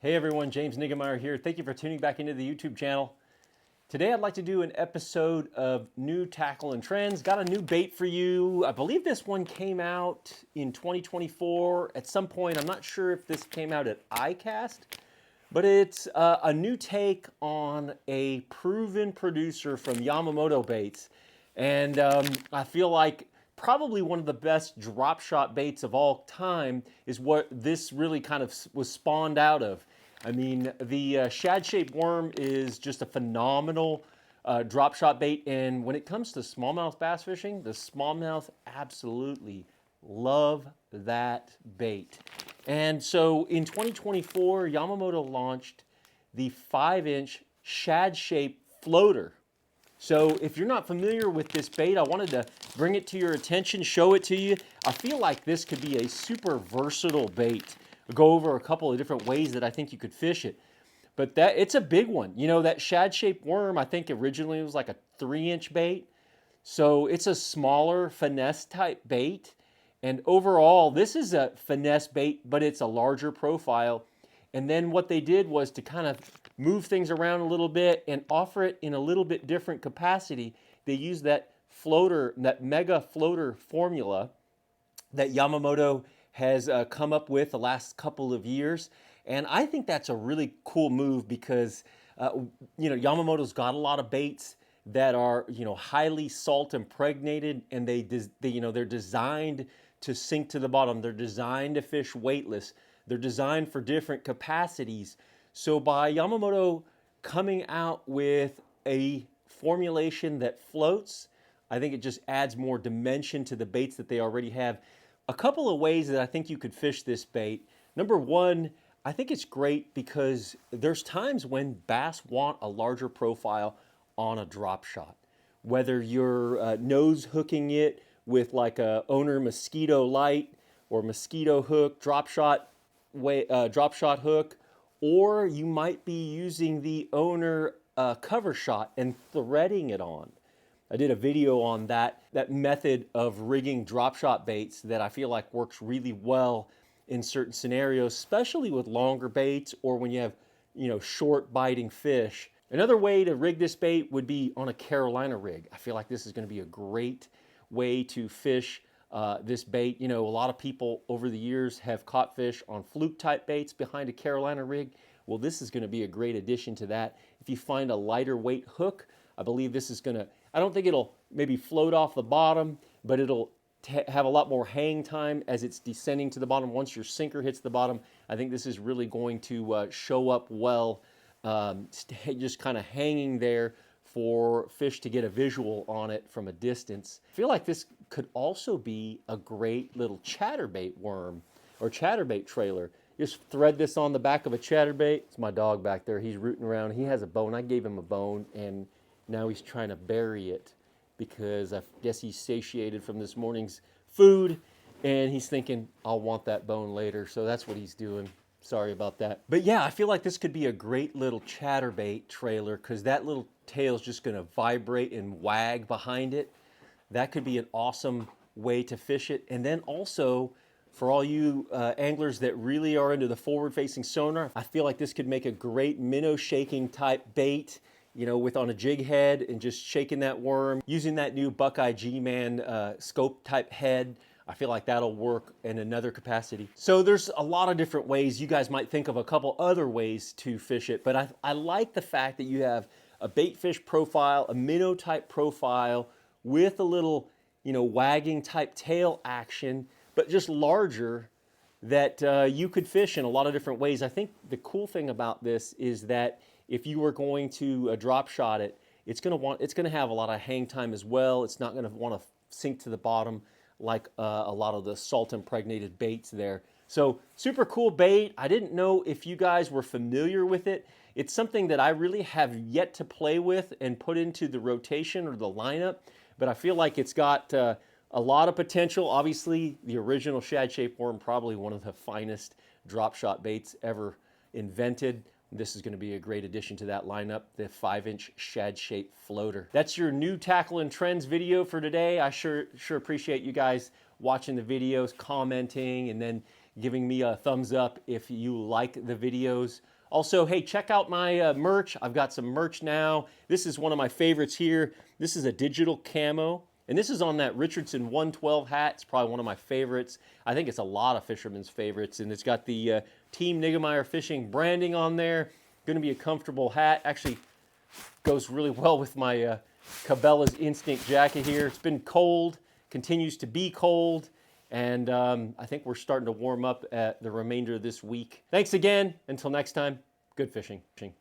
Hey everyone, James Niggemeyer here. Thank you for tuning back into the YouTube channel. Today I'd like to do an episode of New Tackle and Trends. Got a new bait for you. I believe this one came out in 2024 at some point. I'm not sure if this came out at iCast, but it's a new take on a proven producer from Yamamoto Baits. And I feel like probably one of the best drop shot baits of all time is what this really kind of was spawned out of. I mean, the Shad Shape Worm is just a phenomenal drop shot bait, and when it comes to smallmouth bass fishing, the smallmouth absolutely love that bait. And so in 2024, Yamamoto launched the 5-inch Shad Shape Floater. So if you're not familiar with this bait, I wanted to bring it to your attention, show it to you. I feel like this could be a super versatile bait. We'll go over a couple of different ways that I think you could fish it. But it's a big one. You know, that Shad Shape Worm, I think originally was like a 3-inch bait. So it's a smaller finesse type bait. And overall, this is a finesse bait, but it's a larger profile. And then what they did was to kind of move things around a little bit and offer it in a little bit different capacity. They used that floater, that mega floater formula that Yamamoto has come up with the last couple of years. And I think that's a really cool move because, Yamamoto's got a lot of baits that are, highly salt impregnated, and they're designed to sink to the bottom. They're designed to fish weightless. They're designed for different capacities. So by Yamamoto coming out with a formulation that floats, I think it just adds more dimension to the baits that they already have. A couple of ways that I think you could fish this bait. Number one, I think it's great because there's times when bass want a larger profile on a drop shot. Whether you're nose hooking it with like a Owner Mosquito Light or Mosquito Hook drop shot hook, or you might be using the Owner cover shot and threading it on. I did a video on that method of rigging drop shot baits that I feel like works really well in certain scenarios, especially with longer baits or when you have, short biting fish. Another way to rig this bait would be on a Carolina rig. I feel like this is going to be a great way to fish this bait. A lot of people over the years have caught fish on fluke type baits behind a Carolina rig. Well, this is going to be a great addition to that. If you find a lighter weight hook, I believe this is going to, I don't think it'll maybe float off the bottom, but it'll have a lot more hang time as it's descending to the bottom. Once your sinker hits the bottom, I think this is really going to show up well, just kind of hanging there for fish to get a visual on it from a distance. I feel like this could also be a great little chatterbait worm or chatterbait trailer. Just thread this on the back of a chatterbait. It's my dog back there. He's rooting around. He has a bone. I gave him a bone, and now he's trying to bury it because I guess he's satiated from this morning's food, and he's thinking, I'll want that bone later. So that's what he's doing. Sorry about that. But yeah, I feel like this could be a great little chatterbait trailer because that little tail's just going to vibrate and wag behind it. That could be an awesome way to fish it. And then also, for all you anglers that really are into the forward-facing sonar, I feel like this could make a great minnow shaking type bait, with on a jig head and just shaking that worm. Using that new Buckeye G-Man scope type head, I feel like that'll work in another capacity. So there's a lot of different ways. You guys might think of a couple other ways to fish it, but I like the fact that you have a bait fish profile, a minnow type profile with a little, wagging type tail action, but just larger, that you could fish in a lot of different ways. I think the cool thing about this is that if you were going to drop shot it, it's going to have a lot of hang time as well. It's not going to want to sink to the bottom like a lot of the salt impregnated baits there. So super cool bait. I didn't know if you guys were familiar with it. It's something that I really have yet to play with and put into the rotation or the lineup, but I feel like it's got a lot of potential. Obviously, the original Shad Shape Worm, probably one of the finest drop shot baits ever invented. This is going to be a great addition to that lineup, the 5-inch Shad Shape Floater. That's your new Tackle and Trends video for today. I sure appreciate you guys watching the videos, commenting, and then giving me a thumbs up if you like the videos. Also, hey, check out my merch. I've got some merch now. This is one of my favorites here. This is a digital camo, and this is on that Richardson 112 hat. It's probably one of my favorites. I think it's a lot of fishermen's favorites, and it's got the Team Niggemeyer Fishing branding on there. Going to be a comfortable hat. Actually, goes really well with my Cabela's Instinct jacket here. It's been cold, continues to be cold, and I think we're starting to warm up at the remainder of this week. Thanks again. Until next time, good fishing.